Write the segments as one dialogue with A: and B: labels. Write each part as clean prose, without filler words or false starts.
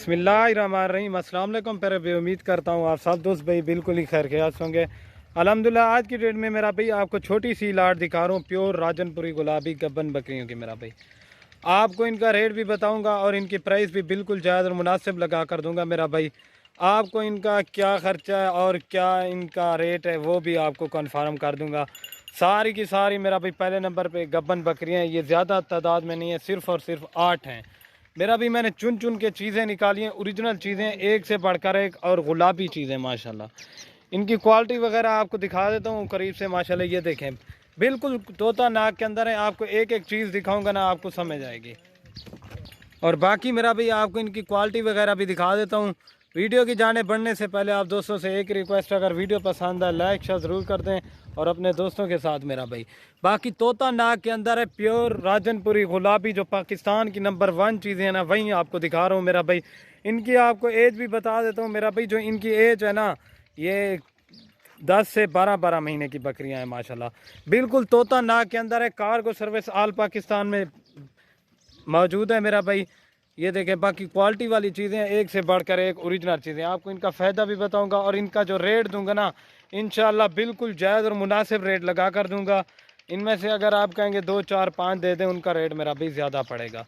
A: बिस्मिल्लाहिर्रहमानिर्रहीम। अस्सलाम वालेकुम प्यारे भाई, उम्मीद करता हूँ आप सब दोस्त भाई बिल्कुल ही खैर खैरियत होंगे। अल्हम्दुलिल्लाह आज की डेट में मेरा भाई आपको छोटी सी लाट दिखा रहा हूँ, प्योर राजनपुरी गुलाबी गब्बन बकरियों की। मेरा भाई आपको इनका रेट भी बताऊँगा और इनकी प्राइस भी बिल्कुल जायज़ और मुनासिब लगा कर दूँगा। मेरा भाई आपको इनका क्या ख़र्चा है और क्या इनका रेट है वो भी आपको कन्फर्म कर दूँगा। सारी की सारी मेरा भाई पहले नंबर पे गब्बन बकरियाँ हैं। ये ज़्यादा तादाद में नहीं है, सिर्फ़ और सिर्फ 8 हैं। मेरा भी मैंने चुन चुन के चीज़ें निकाली हैं, ओरिजिनल चीज़ें, एक से बढ़कर एक और गुलाबी चीज़ें माशाल्लाह। इनकी क्वालिटी वगैरह आपको दिखा देता हूँ करीब से। माशाल्लाह ये देखें, बिल्कुल तोता नाक के अंदर है। आपको एक एक चीज़ दिखाऊंगा ना, आपको समझ आएगी। और बाकी मेरा भाई आपको इनकी क्वालिटी वगैरह भी दिखा देता हूँ। वीडियो की जाने बढ़ने से पहले आप दोस्तों से एक रिक्वेस्ट, अगर वीडियो पसंद आए लाइक शेयर ज़रूर कर दें और अपने दोस्तों के साथ। मेरा भाई बाकी तोता नाग के अंदर है प्योर राजनपुरी गुलाबी, जो पाकिस्तान की नंबर 1 चीज़ें हैं ना, वही आपको दिखा रहा हूँ। मेरा भाई इनकी आपको एज भी बता देता हूँ। मेरा भाई जो इनकी एज है ना, ये 10 से 12 महीने की बकरियां हैं माशाल्लाह। बिल्कुल तोता नाग के अंदर है। कार्गो सर्विस आल पाकिस्तान में मौजूद है। मेरा भाई ये देखें, बाकी क्वालिटी वाली चीज़ें हैं, एक से बढ़कर एक ओरिजिनल चीज़ें। आपको इनका फ़ायदा भी बताऊंगा और इनका जो रेट दूंगा ना, इंशाल्लाह बिल्कुल जायज़ और मुनासिब रेट लगा कर दूंगा। इनमें से अगर आप कहेंगे 2 4 5 दे दें, उनका रेट मेरा भी ज़्यादा पड़ेगा।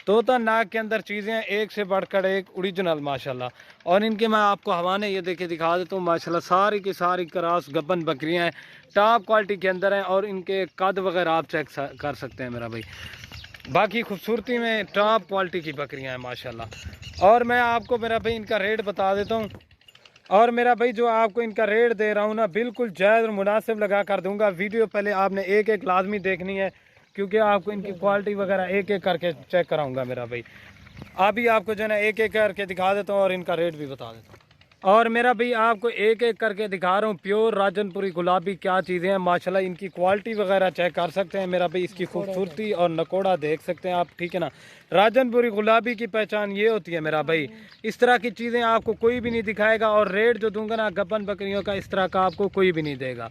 A: तोता नाग के अंदर चीज़ें हैं, एक से बढ़कर एक ओरिजिनल माशाल्लाह। और इनके मैं आपको हवाने ये देखे दिखा देता हूँ माशाल्लाह। सारी की सारी क्रॉस गब्बन बकरियाँ हैं, टॉप क्वालिटी के अंदर हैं और इनके कद वगैरह आप चेक कर सकते हैं मेरा भाई। बाकी खूबसूरती में टॉप क्वालिटी की बकरियां हैं माशाल्लाह। और मैं आपको मेरा भाई इनका रेट बता देता हूं। और मेरा भाई जो आपको इनका रेट दे रहा हूं ना, बिल्कुल जायज़ और मुनासिब लगा कर दूंगा। वीडियो पहले आपने एक एक लाजमी देखनी है, क्योंकि आपको इनकी क्वालिटी वगैरह एक एक करके चेक कराऊंगा मेरा भाई। अभी आपको जो है ना एक एक करके दिखा देता हूँ और इनका रेट भी बता देता हूँ। और मेरा भाई आपको एक एक करके दिखा रहा हूँ प्योर राजनपुरी गुलाबी क्या चीज़ें हैं माशाल्लाह। इनकी क्वालिटी वगैरह चेक कर सकते हैं मेरा भाई। इसकी खूबसूरती और नकोड़ा देख सकते हैं आप, ठीक है ना। राजनपुरी गुलाबी की पहचान ये होती है मेरा भाई। इस तरह की चीज़ें आपको कोई भी नहीं दिखाएगा। और रेट जो दूंगा ना गब्बन बकरियों का, इस तरह का आपको कोई भी नहीं देगा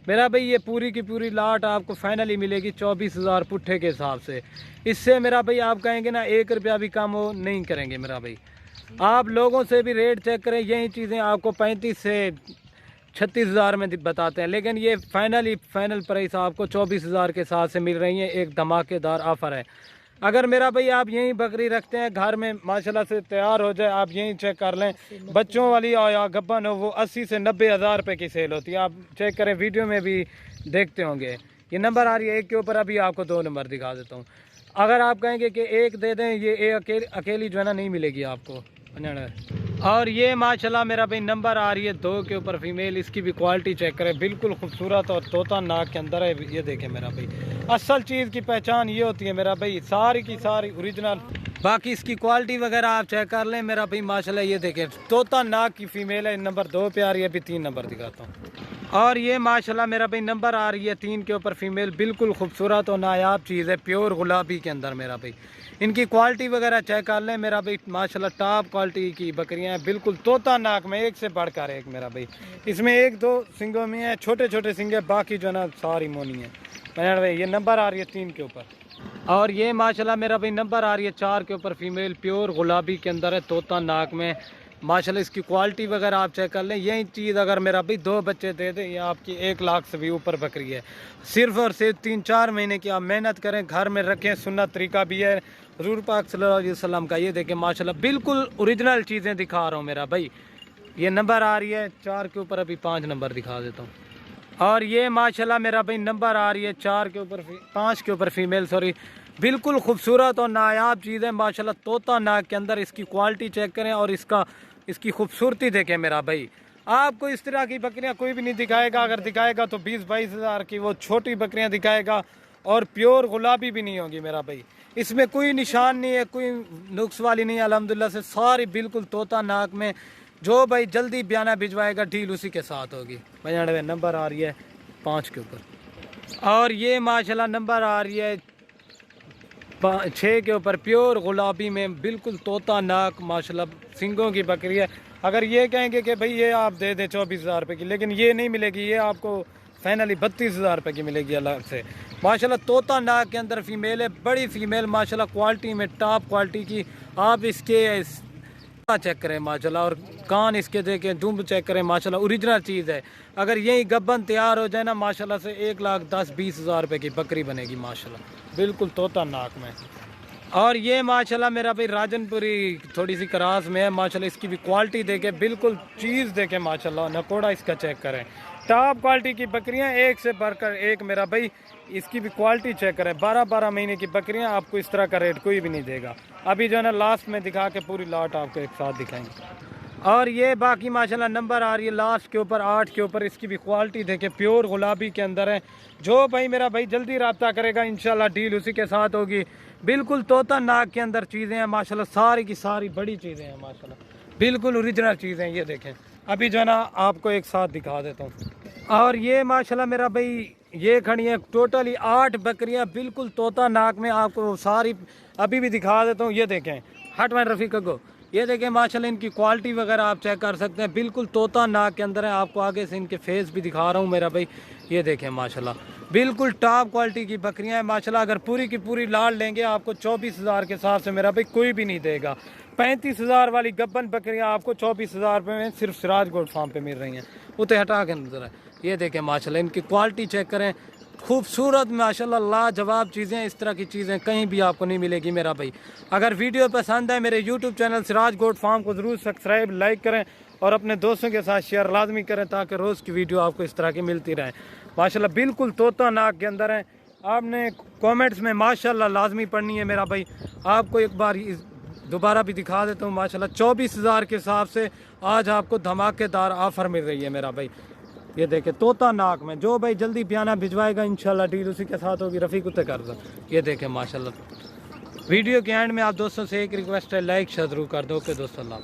A: मेरा भाई। ये पूरी की पूरी लाट आपको फाइनली मिलेगी 24,000 पुट्ठे के हिसाब से। इससे मेरा भाई आप कहेंगे ना 1 रुपया भी कम हो नहीं करेंगे मेरा भाई। आप लोगों से भी रेट चेक करें, यही चीज़ें आपको 35 से 36,000 में बताते हैं, लेकिन ये फाइनल प्राइस आपको 24,000 के साथ से मिल रही है। एक धमाकेदार ऑफ़र है। अगर मेरा भाई आप यहीं बकरी रखते हैं घर में माशाल्लाह से तैयार हो जाए, आप यहीं चेक कर लें। बच्चों वाली हो या गब्बन हो, वो 80 से 90,000 रुपये की सेल होती है। आप चेक करें, वीडियो में भी देखते होंगे। ये नंबर आ रही है एक के ऊपर, अभी आपको 2 नंबर दिखा देता हूँ। अगर आप कहेंगे कि एक दे दें, ये अकेली जो है ना नहीं मिलेगी आपको। और ये माशाल्लाह मेरा भाई नंबर आ रही है 2 के ऊपर फीमेल। इसकी भी क्वालिटी चेक करें, बिल्कुल खूबसूरत और तोता नाक के अंदर है। ये देखें मेरा भाई, असल चीज़ की पहचान ये होती है मेरा भाई, सारी की सारी ओरिजिनल। बाकी इसकी क्वालिटी वगैरह आप चेक कर लें मेरा भाई माशाल्लाह। ये देखें तोता नाक की फीमेल है, नंबर 2 पे आ रही है। अभी 3 नंबर दिखाता हूँ। और ये माशाल्लाह मेरा भाई नंबर आ रही है 3 के ऊपर फीमेल। बिल्कुल खूबसूरत और नायाब चीज़ है, प्योर गुलाबी के अंदर मेरा भाई। इनकी क्वालिटी वगैरह चेक कर लें मेरा भाई माशाल्लाह। टॉप क्वालिटी की बकरियां हैं, बिल्कुल तोता नाक में, एक से बढ़कर एक मेरा भाई। इसमें 1-2 सिंगों में है, छोटे छोटे सिंगे, बाकी जो है ना सारी मोनी है भाई। ये नंबर आ रही है 3 के ऊपर। और ये माशाल्लाह मेरा भाई नंबर आ रही है 4 के ऊपर फीमेल, प्योर गुलाबी के अंदर है, तोता नाक में माशाल्लाह। इसकी क्वालिटी वगैरह आप चेक कर लें। यही चीज़ अगर मेरा भाई 2 बच्चे दे दे, ये आपकी 1 लाख से भी ऊपर बकरी है। सिर्फ और सिर्फ 3-4 महीने की आप मेहनत करें, घर में रखें, सुन्नत तरीका भी है हज़ूर पाक सल्लल्लाहु अलैहि वसल्लम का। ये देखें माशाल्लाह, बिल्कुल ओरिजिनल चीज़ें दिखा रहा हूँ मेरा भाई। ये नंबर आ रही है 4 के ऊपर, अभी 5 नंबर दिखा देता हूँ। और ये माशाल्लाह मेरा भाई नंबर आ रही है 4 के ऊपर 5 के ऊपर फीमेल, सॉरी। बिल्कुल खूबसूरत और नायाब चीज़ है माशाल्लाह, तोता नाक के अंदर। इसकी क्वालिटी चेक करें और इसकी खूबसूरती देखें मेरा भाई। आपको इस तरह की बकरियां कोई भी नहीं दिखाएगा। अगर दिखाएगा तो 20-22 हज़ार की वो छोटी बकरियां दिखाएगा, और प्योर गुलाबी भी नहीं होगी मेरा भाई। इसमें कोई निशान नहीं है, कोई नुक्स वाली नहीं है अल्हम्दुलिल्लाह से। सारी बिल्कुल तोता नाक में। जो भाई जल्दी बयाना भिजवाएगा डील उसी के साथ होगी। 95 नंबर आ रही है 5 के ऊपर। और ये माशाल्लाह नंबर आ रही है 6 के ऊपर, प्योर गुलाबी में, बिल्कुल तोता नाक माशाल्लाह, सिंगों की बकरी है। अगर ये कहेंगे कि भाई ये आप दे दें 24,000 रुपये की, लेकिन ये नहीं मिलेगी। ये आपको फाइनली 32,000 रुपये की मिलेगी अलग से माशाल्लाह। तोता नाक के अंदर फीमेल है, बड़ी फीमेल माशाल्लाह, क्वालिटी में टॉप क्वालिटी की। आप इसके चेक करें माशाल्लाह, और कान इसके देखें, दुम्ब चेक करें माशाल्लाह, ओरिजिनल चीज़ है। अगर यही गब्बन तैयार हो जाए ना माशाल्लाह से 1,10,20,000 रुपये की बकरी बनेगी माशाल्लाह, बिल्कुल तोता नाक में। और ये माशाल्लाह मेरा भाई राजनपुरी थोड़ी सी क्रास में है माशाल्लाह, इसकी भी क्वालिटी देखें, बिल्कुल चीज़ देखें माशाल्लाह, नकोड़ा इसका चेक करें, टॉप क्वालिटी की बकरियां एक से बढ़कर एक मेरा भाई, इसकी भी क्वालिटी चेक करें। 12-12 महीने की बकरियां, आपको इस तरह का रेट कोई भी नहीं देगा। अभी जो है ना लास्ट में दिखा के पूरी लॉट आपको एक साथ दिखाएंगे। और ये बाकी माशाल्लाह नंबर आ रही है लास्ट के ऊपर 8 के ऊपर, इसकी भी क्वालिटी देखें, प्योर गुलाबी के अंदर है। जो भाई मेरा भाई जल्दी रब्ता करेगा इंशाल्लाह डील उसी के साथ होगी। बिल्कुल तोता नाक के अंदर चीज़ें हैं माशाल्लाह, सारी की सारी बड़ी चीज़ें हैं माशाल्लाह, बिल्कुल ओरिजिनल चीज़ें हैं। ये देखें, अभी जो है ना आपको एक साथ दिखा देता हूँ। और ये माशाल्लाह मेरा भाई ये खड़ी है टोटली 8 बकरियां, बिल्कुल तोता नाक में, आपको सारी अभी भी दिखा देता हूँ। ये देखें, हट मैन रफ़ीक को, ये देखें माशाल्लाह इनकी क्वालिटी वगैरह आप चेक कर सकते हैं, बिल्कुल तोता नाक के अंदर है। आपको आगे से इनके फेस भी दिखा रहा हूँ मेरा भाई, ये देखें माशाल्लाह, बिल्कुल टॉप क्वालिटी की बकरियां हैं माशाल्लाह। अगर पूरी की पूरी लाल लेंगे आपको 24,000 के हिसाब से मेरा भाई कोई भी नहीं देगा। 35,000 वाली गब्बन बकरियां आपको 24,000 रुपये में सिर्फ सिराज गोल्ड फार्म पे मिल रही हैं। उते हटा के नजर है, ये देखें माशाल्लाह इनकी क्वालिटी चेक करें, खूबसूरत माशाल्लाह लाजवाब चीज़ें, इस तरह की चीज़ें कहीं भी आपको नहीं मिलेगी मेरा भाई। अगर वीडियो पसंद है मेरे YouTube channel Siraj gold farm को ज़रूर सब्सक्राइब लाइक करें और अपने दोस्तों के साथ शेयर लाजमी करें, ताकि रोज़ की वीडियो आपको इस तरह की मिलती रहे माशाल्लाह। बिल्कुल तोता नाक के अंदर है। आपने कमेंट्स में माशाल्लाह लाजमी पढ़नी है मेरा भाई। आपको एक बार दोबारा भी दिखा देता हूँ माशाल्लाह, 24,000 के हिसाब से आज आपको धमाकेदार ऑफर मिल रही है मेरा भाई। ये देखे तोता नाक में, जो भाई जल्दी बयाना भिजवाएगा इंशाल्लाह डील उसी के साथ होगी। रफ़ीक उते कर दो, ये देखे माशाल्लाह। वीडियो के एंड में आप दोस्तों से एक रिक्वेस्ट है, लाइक शेयर जरूर कर दो। ओके दोस्तों, अल्लाह।